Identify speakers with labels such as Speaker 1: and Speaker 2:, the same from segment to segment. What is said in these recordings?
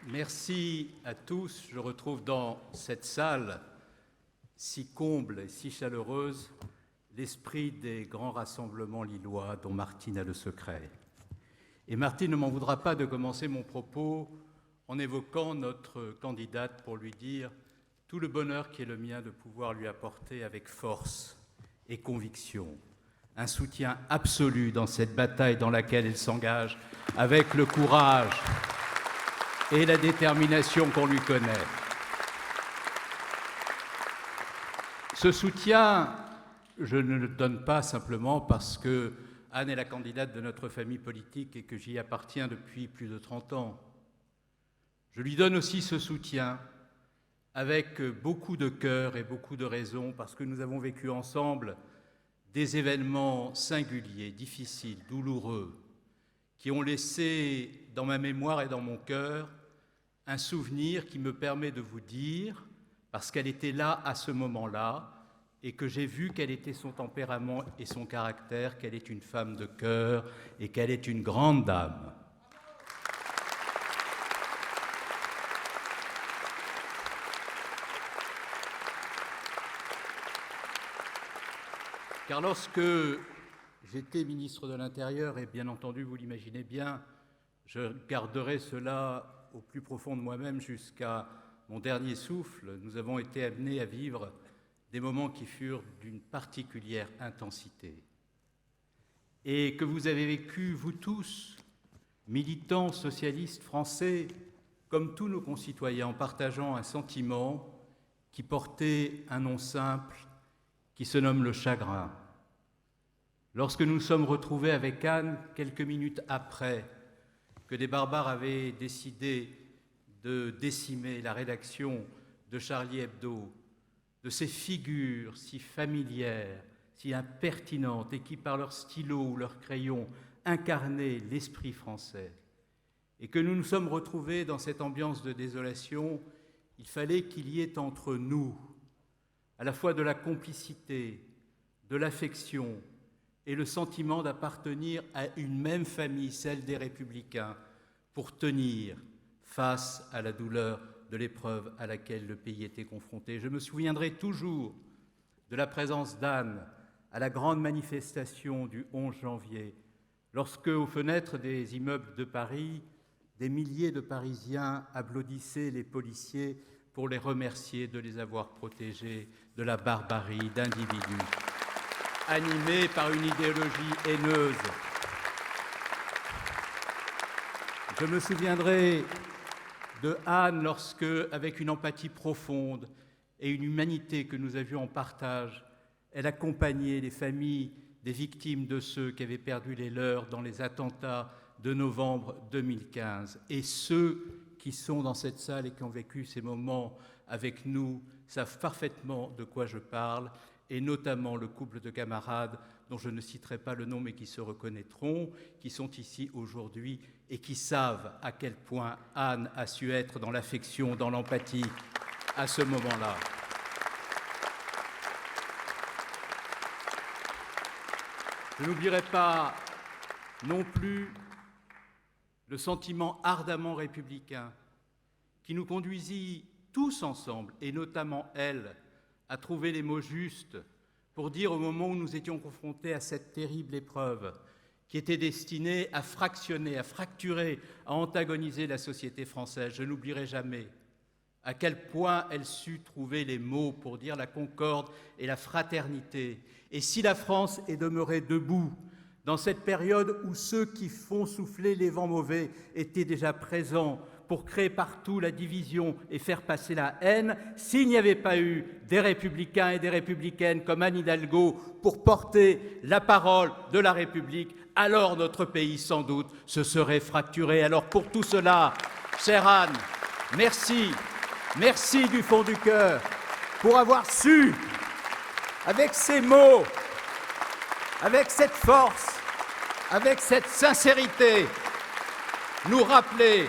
Speaker 1: Merci à tous. Je retrouve dans cette salle si comble et si chaleureuse l'esprit des grands rassemblements lillois dont Martine a le secret. Et Martine ne m'en voudra pas de commencer mon propos en évoquant notre candidate pour lui dire tout le bonheur qui est le mien de pouvoir lui apporter avec force et conviction un soutien absolu dans cette bataille dans laquelle elle s'engage avec le courage et la détermination qu'on lui connaît. Ce soutien, je ne le donne pas simplement parce que Anne est la candidate de notre famille politique et que j'y appartiens depuis plus de 30 ans. Je lui donne aussi ce soutien avec beaucoup de cœur et beaucoup de raison parce que nous avons vécu ensemble des événements singuliers, difficiles, douloureux, qui ont laissé dans ma mémoire et dans mon cœur un souvenir qui me permet de vous dire, parce qu'elle était là à ce moment-là, et que j'ai vu quel était son tempérament et son caractère, qu'elle est une femme de cœur et qu'elle est une grande dame. Car lorsque j'étais ministre de l'Intérieur, et bien entendu, vous l'imaginez bien, je garderai cela au plus profond de moi-même jusqu'à mon dernier souffle, nous avons été amenés à vivre des moments qui furent d'une particulière intensité. Et que vous avez vécu, vous tous, militants socialistes français, comme tous nos concitoyens, en partageant un sentiment qui portait un nom simple, qui se nomme le chagrin. Lorsque nous nous sommes retrouvés avec Anne, quelques minutes après que des barbares avaient décidé de décimer la rédaction de Charlie Hebdo, de ces figures si familières, si impertinentes et qui, par leur stylo ou leur crayon, incarnaient l'esprit français, et que nous nous sommes retrouvés dans cette ambiance de désolation, il fallait qu'il y ait entre nous à la fois de la complicité, de l'affection et le sentiment d'appartenir à une même famille, celle des Républicains, pour tenir face à la douleur de l'épreuve à laquelle le pays était confronté. Je me souviendrai toujours de la présence d'Anne à la grande manifestation du 11 janvier, lorsque, aux fenêtres des immeubles de Paris, des milliers de Parisiens applaudissaient les policiers pour les remercier de les avoir protégés de la barbarie d'individus animés par une idéologie haineuse. Je me souviendrai de Anne lorsque, avec une empathie profonde et une humanité que nous avions en partage, elle accompagnait les familles des victimes de ceux qui avaient perdu les leurs dans les attentats de novembre 2015. Et ceux qui sont dans cette salle et qui ont vécu ces moments avec nous savent parfaitement de quoi je parle, et notamment le couple de camarades dont je ne citerai pas le nom mais qui se reconnaîtront, qui sont ici aujourd'hui et qui savent à quel point Anne a su être dans l'affection, dans l'empathie à ce moment-là. Je n'oublierai pas non plus le sentiment ardemment républicain qui nous conduisit tous ensemble, et notamment elle, à trouver les mots justes pour dire au moment où nous étions confrontés à cette terrible épreuve qui était destinée à fractionner, à fracturer, à antagoniser la société française. Je n'oublierai jamais à quel point elle sut trouver les mots pour dire la concorde et la fraternité. Et si la France est demeurée debout dans cette période où ceux qui font souffler les vents mauvais étaient déjà présents pour créer partout la division et faire passer la haine, s'il n'y avait pas eu des républicains et des républicaines comme Anne Hidalgo pour porter la parole de la République, alors notre pays, sans doute, se serait fracturé. Alors pour tout cela, chère Anne, merci, merci du fond du cœur pour avoir su, avec ces mots, avec cette force, avec cette sincérité, nous rappeler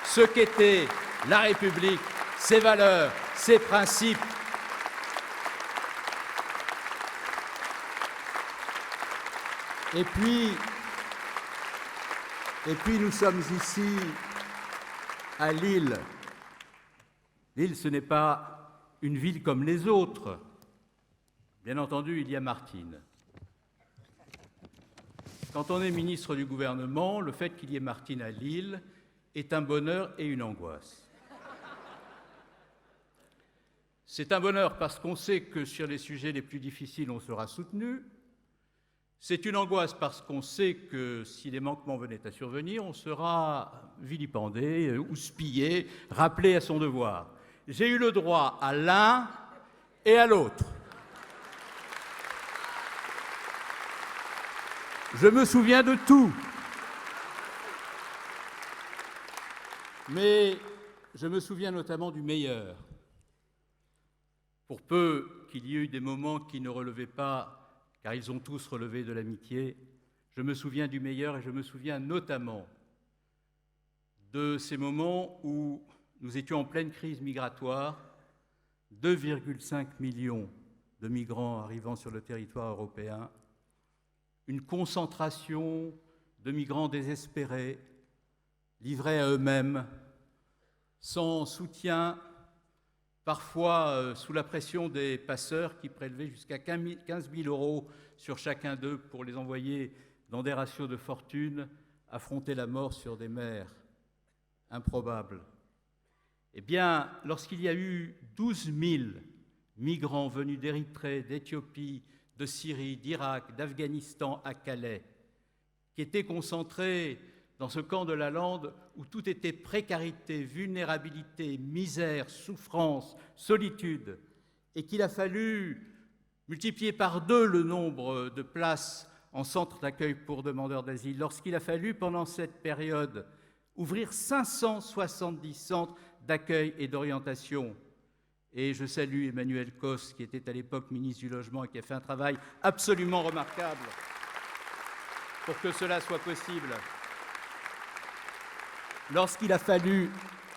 Speaker 1: ce qu'était la République, ses valeurs, ses principes. Et puis nous sommes ici à Lille. Lille, ce n'est pas une ville comme les autres. Bien entendu, il y a Martine. Quand on est ministre du gouvernement, le fait qu'il y ait Martine à Lille est un bonheur et une angoisse. C'est un bonheur parce qu'on sait que sur les sujets les plus difficiles, on sera soutenu. C'est une angoisse parce qu'on sait que si des manquements venaient à survenir, on sera vilipendé, houspillé, rappelé à son devoir. J'ai eu le droit à l'un et à l'autre. Je me souviens de tout. Mais je me souviens notamment du meilleur. Pour peu qu'il y ait eu des moments qui ne relevaient pas, car ils ont tous relevé de l'amitié, je me souviens du meilleur et je me souviens notamment de ces moments où nous étions en pleine crise migratoire, 2,5 millions de migrants arrivant sur le territoire européen, une concentration de migrants désespérés, livrés à eux-mêmes, sans soutien, parfois sous la pression des passeurs qui prélevaient jusqu'à 15 000 € sur chacun d'eux pour les envoyer dans des ratios de fortune, affronter la mort sur des mers improbables. Eh bien, lorsqu'il y a eu 12 000 migrants venus d'Érythrée, d'Éthiopie, de Syrie, d'Irak, d'Afghanistan à Calais, qui étaient concentrés dans ce camp de la Lande où tout était précarité, vulnérabilité, misère, souffrance, solitude, et qu'il a fallu multiplier par 2 le nombre de places en centre d'accueil pour demandeurs d'asile, lorsqu'il a fallu pendant cette période ouvrir 570 centres d'accueil et d'orientation. Et je salue Emmanuel Cos, qui était à l'époque ministre du Logement et qui a fait un travail absolument remarquable pour que cela soit possible. Lorsqu'il a fallu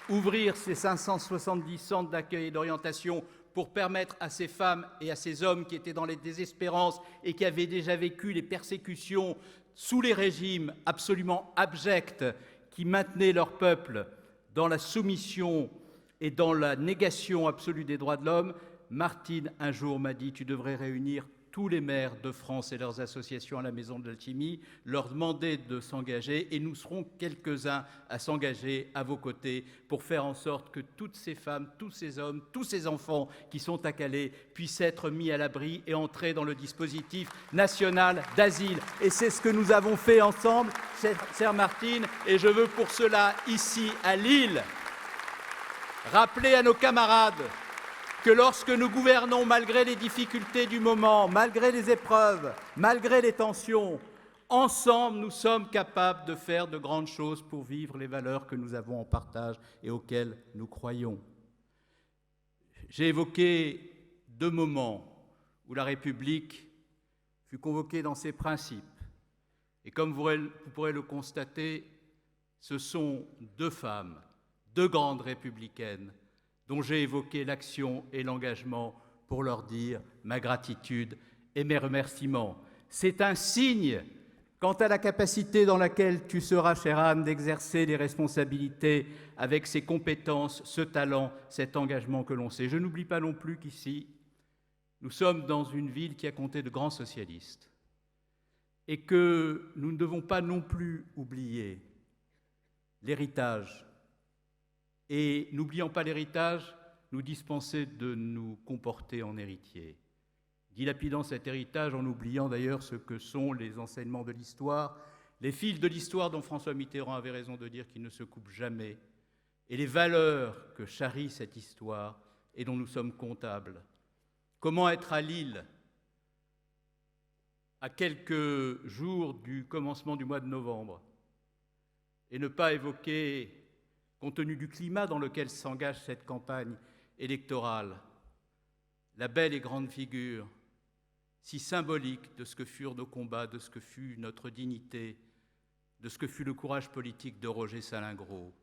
Speaker 1: ouvrir ces 570 centres d'accueil et d'orientation pour permettre à ces femmes et à ces hommes qui étaient dans les désespérances et qui avaient déjà vécu les persécutions sous les régimes absolument abjects qui maintenaient leur peuple dans la soumission et dans la négation absolue des droits de l'homme, Martine, un jour, m'a dit « Tu devrais réunir tous les maires de France et leurs associations à la Maison de l'Alchimie, leur demander de s'engager, et nous serons quelques-uns à s'engager à vos côtés pour faire en sorte que toutes ces femmes, tous ces hommes, tous ces enfants qui sont à Calais puissent être mis à l'abri et entrer dans le dispositif national d'asile. » Et c'est ce que nous avons fait ensemble, chère Martine, et je veux pour cela, ici, à Lille, rappeler à nos camarades que lorsque nous gouvernons malgré les difficultés du moment, malgré les épreuves, malgré les tensions, ensemble nous sommes capables de faire de grandes choses pour vivre les valeurs que nous avons en partage et auxquelles nous croyons. J'ai évoqué 2 moments où la République fut convoquée dans ses principes. Et comme vous pourrez le constater, ce sont 2 femmes, 2 grandes républicaines, dont j'ai évoqué l'action et l'engagement pour leur dire ma gratitude et mes remerciements. C'est un signe quant à la capacité dans laquelle tu seras, chère Anne, d'exercer les responsabilités avec ces compétences, ce talent, cet engagement que l'on sait. Je n'oublie pas non plus qu'ici, nous sommes dans une ville qui a compté de grands socialistes et que nous ne devons pas non plus oublier l'héritage. Et n'oubliant pas l'héritage, nous dispenser de nous comporter en héritiers, dilapidant cet héritage en oubliant d'ailleurs ce que sont les enseignements de l'histoire, les fils de l'histoire dont François Mitterrand avait raison de dire qu'ils ne se coupent jamais, et les valeurs que charrie cette histoire et dont nous sommes comptables. Comment être à Lille, à quelques jours du commencement du mois de novembre, et ne pas évoquer, compte tenu du climat dans lequel s'engage cette campagne électorale, la belle et grande figure, si symbolique de ce que furent nos combats, de ce que fut notre dignité, de ce que fut le courage politique de Roger Salingro.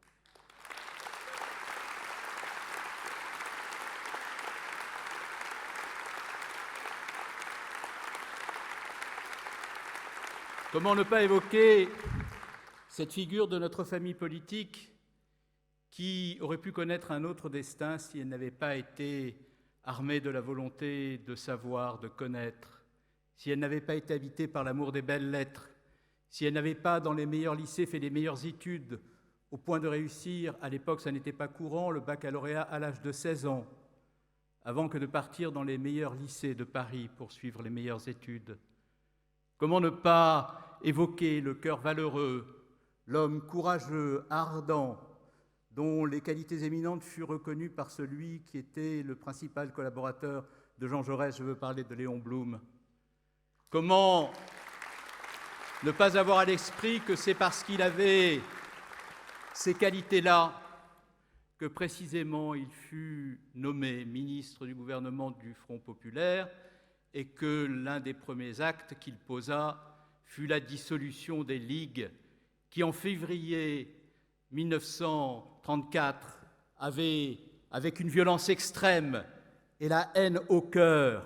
Speaker 1: Comment ne pas évoquer cette figure de notre famille politique qui aurait pu connaître un autre destin si elle n'avait pas été armée de la volonté de savoir, de connaître, si elle n'avait pas été habitée par l'amour des belles lettres, si elle n'avait pas, dans les meilleurs lycées, fait les meilleures études, au point de réussir, à l'époque ça n'était pas courant, le baccalauréat à l'âge de 16 ans, avant que de partir dans les meilleurs lycées de Paris pour suivre les meilleures études. Comment ne pas évoquer le cœur valeureux, l'homme courageux, ardent, dont les qualités éminentes furent reconnues par celui qui était le principal collaborateur de Jean Jaurès, je veux parler de Léon Blum. Comment ne pas avoir à l'esprit que c'est parce qu'il avait ces qualités-là que précisément il fut nommé ministre du gouvernement du Front populaire et que l'un des premiers actes qu'il posa fut la dissolution des ligues qui, en février 1934, avait, avec une violence extrême et la haine au cœur,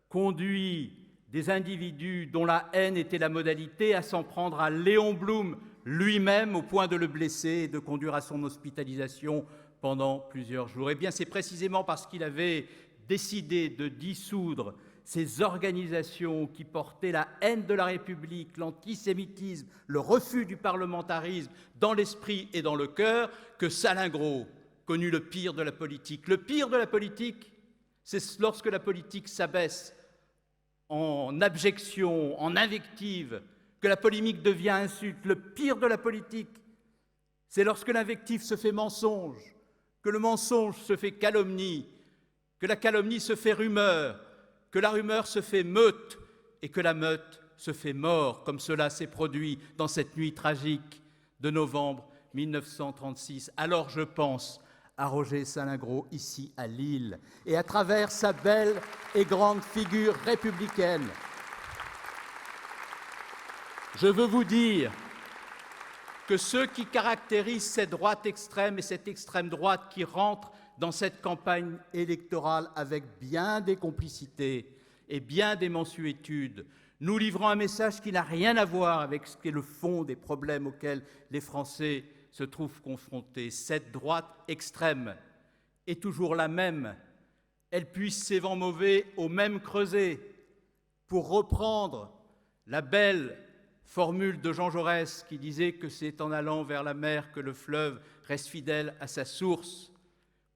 Speaker 1: conduit des individus dont la haine était la modalité à s'en prendre à Léon Blum lui-même au point de le blesser et de conduire à son hospitalisation pendant plusieurs jours. Eh bien, c'est précisément parce qu'il avait décidé de dissoudre ces organisations qui portaient la haine de la République, l'antisémitisme, le refus du parlementarisme dans l'esprit et dans le cœur, que Salingro connut le pire de la politique. Le pire de la politique, c'est lorsque la politique s'abaisse en abjection, en invective, que la polémique devient insulte. Le pire de la politique, c'est lorsque l'invective se fait mensonge, que le mensonge se fait calomnie, que la calomnie se fait rumeur, que la rumeur se fait meute et que la meute se fait mort, comme cela s'est produit dans cette nuit tragique de novembre 1936. Alors je pense à Roger Salingro, ici à Lille, et à travers sa belle et grande figure républicaine, je veux vous dire que ce qui caractérise cette droite extrême et cette extrême droite qui rentre dans cette campagne électorale avec bien des complicités et bien des mansuétudes, nous livrons un message qui n'a rien à voir avec ce qu'est le fond des problèmes auxquels les Français se trouvent confrontés. Cette droite extrême est toujours la même. Elle puise ses vents mauvais au même creuset. Pour reprendre la belle formule de Jean Jaurès qui disait que c'est en allant vers la mer que le fleuve reste fidèle à sa source.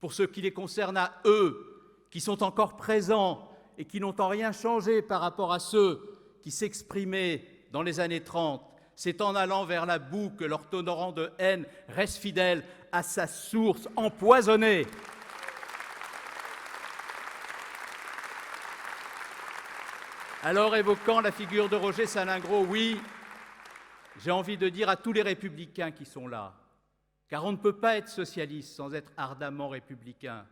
Speaker 1: Pour ce qui les concerne à eux, qui sont encore présents et qui n'ont en rien changé par rapport à ceux qui s'exprimaient dans les années 30, c'est en allant vers la boue que leur torrent de haine reste fidèle à sa source empoisonnée. Alors, évoquant la figure de Roger Salingro, oui, j'ai envie de dire à tous les républicains qui sont là, car on ne peut pas être socialiste sans être ardemment républicain,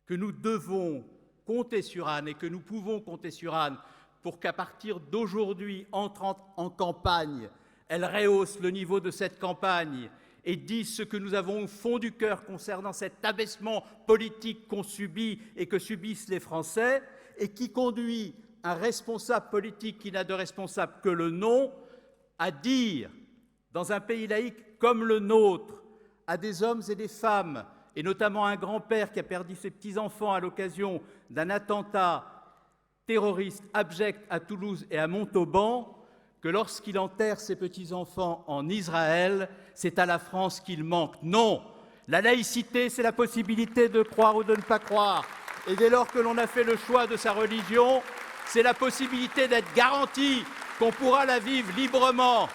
Speaker 1: que nous devons compter sur Anne et que nous pouvons compter sur Anne pour qu'à partir d'aujourd'hui, entrant en campagne, elle rehausse le niveau de cette campagne et dise ce que nous avons au fond du cœur concernant cet abaissement politique qu'on subit et que subissent les Français et qui conduit un responsable politique qui n'a de responsable que le nom à dire, dans un pays laïque comme le nôtre, à des hommes et des femmes, et notamment un grand-père qui a perdu ses petits-enfants à l'occasion d'un attentat terroriste abject à Toulouse et à Montauban, que lorsqu'il enterre ses petits-enfants en Israël, c'est à la France qu'il manque. Non, la laïcité, c'est la possibilité de croire ou de ne pas croire. Et dès lors que l'on a fait le choix de sa religion, c'est la possibilité d'être garanti qu'on pourra la vivre librement.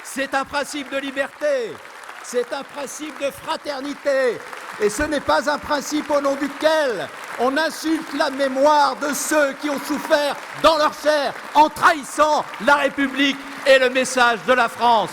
Speaker 1: C'est un principe de liberté, c'est un principe de fraternité, et ce n'est pas un principe au nom duquel on insulte la mémoire de ceux qui ont souffert dans leur chair en trahissant la République et le message de la France.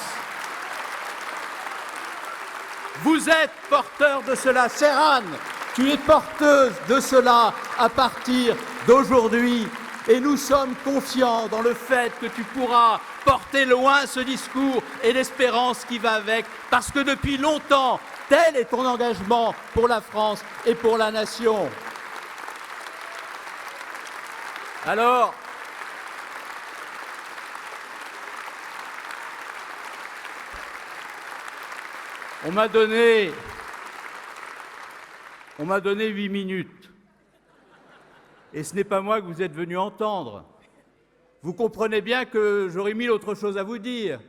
Speaker 1: Vous êtes porteur de cela, chère Anne, tu es porteuse de cela à partir d'aujourd'hui. Et nous sommes confiants dans le fait que tu pourras porter loin ce discours et l'espérance qui va avec, parce que depuis longtemps, tel est ton engagement pour la France et pour la nation. Alors, on m'a donné On m'a donné 8 minutes. Et ce n'est pas moi que vous êtes venu entendre. Vous comprenez bien que j'aurais mille autres choses à vous dire.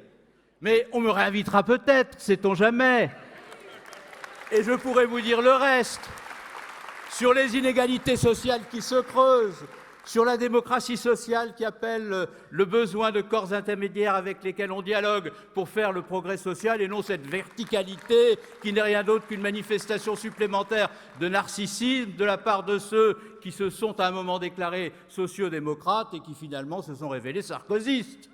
Speaker 1: Mais on me réinvitera peut-être, sait-on jamais. Et je pourrais vous dire le reste, sur les inégalités sociales qui se creusent, sur la démocratie sociale qui appelle le besoin de corps intermédiaires avec lesquels on dialogue pour faire le progrès social et non cette verticalité qui n'est rien d'autre qu'une manifestation supplémentaire de narcissisme de la part de ceux qui se sont à un moment déclarés sociodémocrates et qui finalement se sont révélés sarkozystes.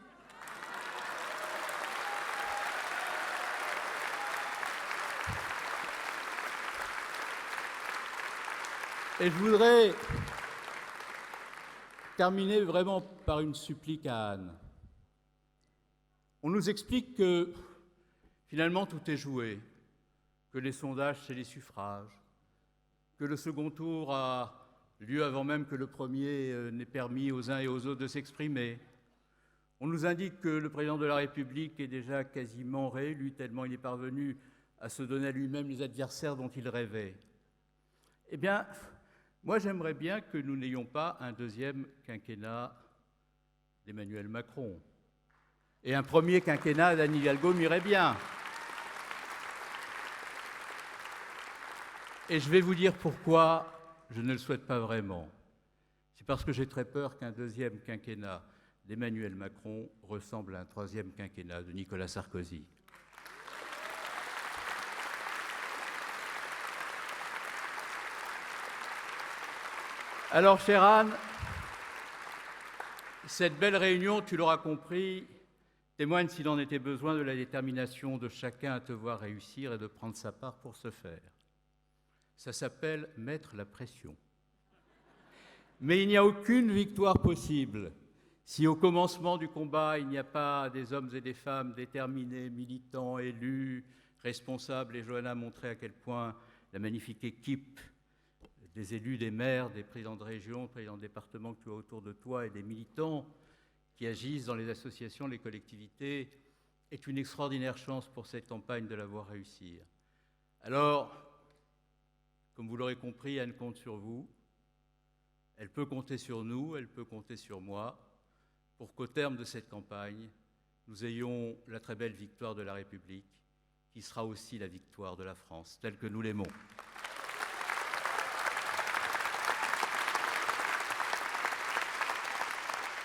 Speaker 1: Et je voudrais terminer vraiment par une supplique à Anne. On nous explique que finalement tout est joué, que les sondages c'est les suffrages, que le second tour a lieu avant même que le premier n'ait permis aux uns et aux autres de s'exprimer. On nous indique que le président de la République est déjà quasiment réélu tellement il est parvenu à se donner à lui-même les adversaires dont il rêvait. Eh bien, moi, j'aimerais bien que nous n'ayons pas un deuxième quinquennat d'Emmanuel Macron. Et un premier quinquennat d'Anne Hidalgo m'irait bien. Et je vais vous dire pourquoi je ne le souhaite pas vraiment. C'est parce que j'ai très peur qu'un deuxième quinquennat d'Emmanuel Macron ressemble à un troisième quinquennat de Nicolas Sarkozy. Alors, chère Anne, cette belle réunion, tu l'auras compris, témoigne, s'il en était besoin, de la détermination de chacun à te voir réussir et de prendre sa part pour ce faire. Ça s'appelle mettre la pression. Mais il n'y a aucune victoire possible si au commencement du combat, il n'y a pas des hommes et des femmes déterminés, militants, élus, responsables. Et Johanna a montré à quel point la magnifique équipe des élus, des maires, des présidents de région, des présidents de département que tu as autour de toi et des militants qui agissent dans les associations, les collectivités, est une extraordinaire chance pour cette campagne de la voir réussir. Alors, comme vous l'aurez compris, Anne compte sur vous. Elle peut compter sur nous, elle peut compter sur moi, pour qu'au terme de cette campagne, nous ayons la très belle victoire de la République, qui sera aussi la victoire de la France, telle que nous l'aimons.